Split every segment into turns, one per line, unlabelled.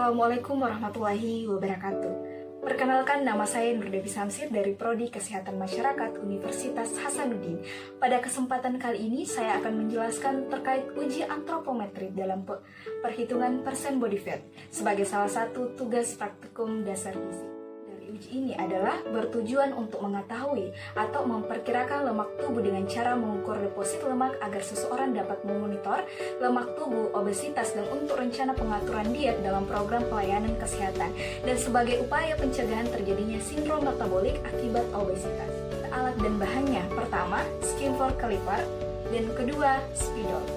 Assalamualaikum warahmatullahi wabarakatuh. Perkenalkan, nama saya Nur Devi Samsir dari Prodi Kesehatan Masyarakat Universitas Hasanuddin. Pada kesempatan kali ini saya akan menjelaskan terkait uji antropometri dalam perhitungan persen body fat sebagai salah satu tugas praktikum dasar gizi. Uji ini adalah bertujuan untuk mengetahui atau memperkirakan lemak tubuh dengan cara mengukur deposit lemak agar seseorang dapat memonitor lemak tubuh, obesitas, dan untuk rencana pengaturan diet dalam program pelayanan kesehatan dan sebagai upaya pencegahan terjadinya sindrom metabolik akibat obesitas. Alat dan bahannya, pertama, Skimford Caliper, dan kedua, spidol.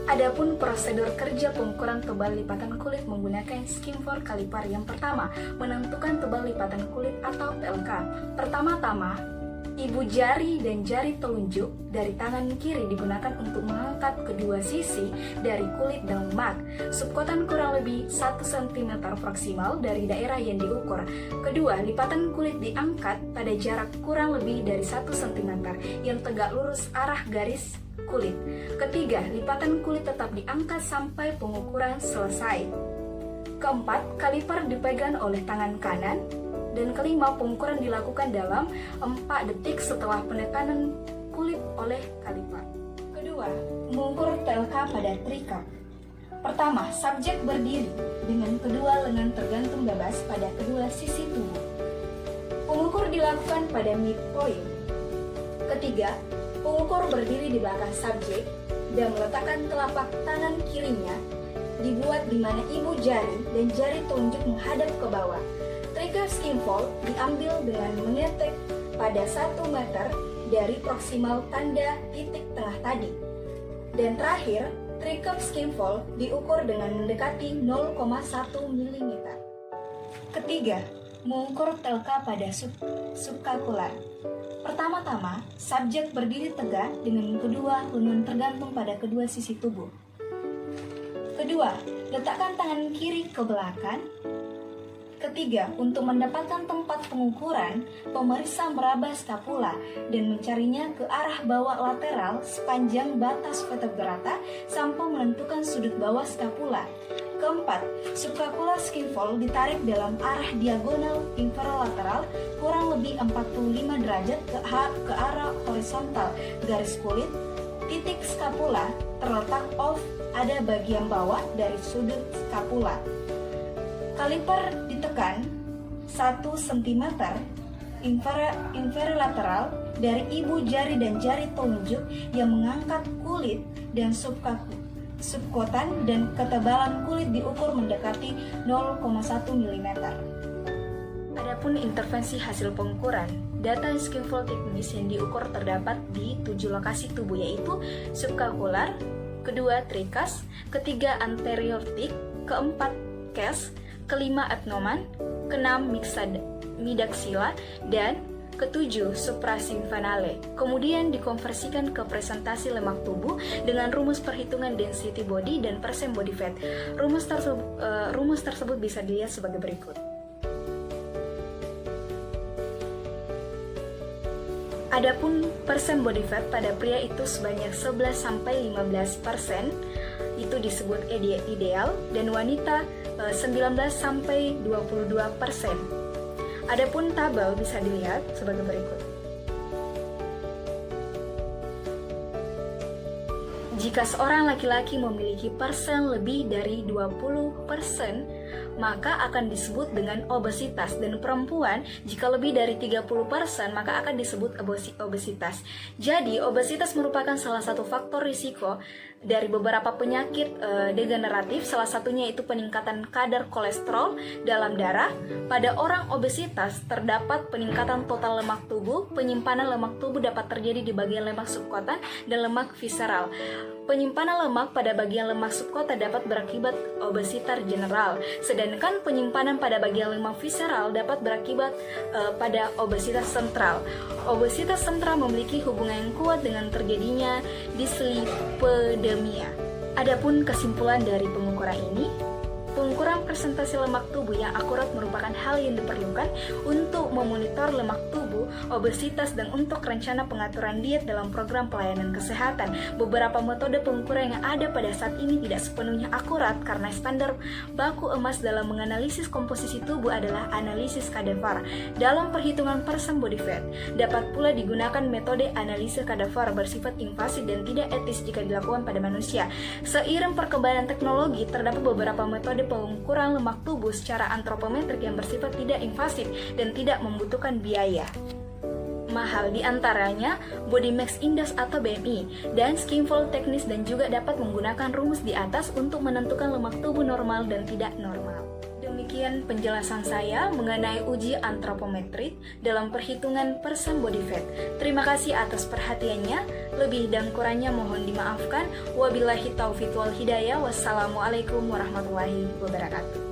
Adapun prosedur kerja pengukuran tebal lipatan kulit menggunakan Skimford Caliper. Yang pertama, menentukan tebal lipatan kulit atau TLK. Pertama-tama, ibu jari dan jari telunjuk dari tangan kiri digunakan untuk mengangkat kedua sisi dari kulit dan lemak. Subkotan kurang lebih 1 cm proksimal dari daerah yang diukur. Kedua, lipatan kulit diangkat pada jarak kurang lebih dari 1 cm yang tegak lurus arah garis kulit. Ketiga, lipatan kulit tetap diangkat sampai pengukuran selesai. Keempat, kaliper dipegang oleh tangan kanan. Dan kelima, pengukuran dilakukan dalam 4 detik setelah penekanan kulit oleh kaliper. Kedua, mengukur TLK pada tricep. Pertama, subjek berdiri dengan kedua lengan tergantung bebas pada kedua sisi tubuh. Pengukur dilakukan pada midpoint. Ketiga, pengukur berdiri di belakang subjek dan meletakkan telapak tangan kirinya dibuat di mana ibu jari dan jari telunjuk menghadap ke bawah. Tricep Skimford diambil dengan mengetek pada 1 meter dari proksimal tanda titik tengah tadi. Dan terakhir, Tricep Skimford diukur dengan mendekati 0,1 mm. Ketiga, mengukur TLK pada subcapular. Pertama-tama, subjek berdiri tegak dengan kedua lengan tergantung pada kedua sisi tubuh. Kedua, letakkan tangan kiri ke belakang. Ketiga, untuk mendapatkan tempat pengukuran, pemeriksa meraba skapula dan mencarinya ke arah bawah lateral sepanjang batas vertebrata sampai menentukan sudut bawah skapula. Keempat, subcapular Skimford ditarik dalam arah diagonal inferolateral kurang lebih 45 derajat ke arah horizontal garis kulit. Titik skapula terletak off ada bagian bawah dari sudut skapula. Kaliper ditekan 1 cm inferolateral dari ibu jari dan jari telunjuk yang mengangkat kulit dan subkotan, dan ketebalan kulit diukur mendekati 0,1 mm. Adapun intervensi hasil pengukuran, data Skimford teknis yang diukur terdapat di 7 lokasi tubuh, yaitu subcapular, kedua tricep, ketiga anterior thick, keempat case, kelima abdomen, keenam midexilla, dan ketujuh suprasimphale. Kemudian dikonversikan ke presentasi lemak tubuh dengan rumus perhitungan density body dan persen body fat. Rumus tersebut bisa dilihat sebagai berikut. Adapun persen body fat pada pria itu sebanyak 11-15%, itu disebut ideal, dan wanita 19-22%. Adapun tabel bisa dilihat sebagai berikut. Jika seorang laki-laki memiliki persen lebih dari 20%, maka akan disebut dengan obesitas, dan perempuan jika lebih dari 30% maka akan disebut obesitas. Jadi, obesitas merupakan salah satu faktor risiko dari beberapa penyakit degeneratif, salah satunya itu peningkatan kadar kolesterol dalam darah. Pada orang obesitas terdapat peningkatan total lemak tubuh, penyimpanan lemak tubuh dapat terjadi di bagian lemak subkotan dan lemak visceral. Penyimpanan lemak pada bagian lemak subkota dapat berakibat obesitas general, sedangkan penyimpanan pada bagian lemak visceral dapat berakibat pada obesitas sentral. Obesitas sentral memiliki hubungan yang kuat dengan terjadinya dislipidemia. Adapun kesimpulan dari pengukuran ini, pengukuran presentasi lemak tubuh yang akurat merupakan hal yang diperlukan untuk memonitor lemak tubuh obesitas, dan untuk rencana pengaturan diet dalam program pelayanan kesehatan. Beberapa metode pengukuran yang ada pada saat ini tidak sepenuhnya akurat karena standar baku emas dalam menganalisis komposisi tubuh adalah analisis kadaver dalam perhitungan percent body fat. Dapat pula digunakan metode analisis kadaver bersifat invasif dan tidak etis jika dilakukan pada manusia. Seiring perkembangan teknologi, terdapat beberapa metode pengukuran lemak tubuh secara antropometrik yang bersifat tidak invasif dan tidak membutuhkan biaya mahal, diantaranya Body Mass Index atau BMI dan Skinfold teknis, dan juga dapat menggunakan rumus di atas untuk menentukan lemak tubuh normal dan tidak normal. Demikian penjelasan saya mengenai uji antropometrik dalam perhitungan percent body fat. Terima kasih atas perhatiannya. Lebih dan kurangnya mohon dimaafkan. Wabillahi taufiq wal hidayah. Wassalamualaikum warahmatullahi wabarakatuh.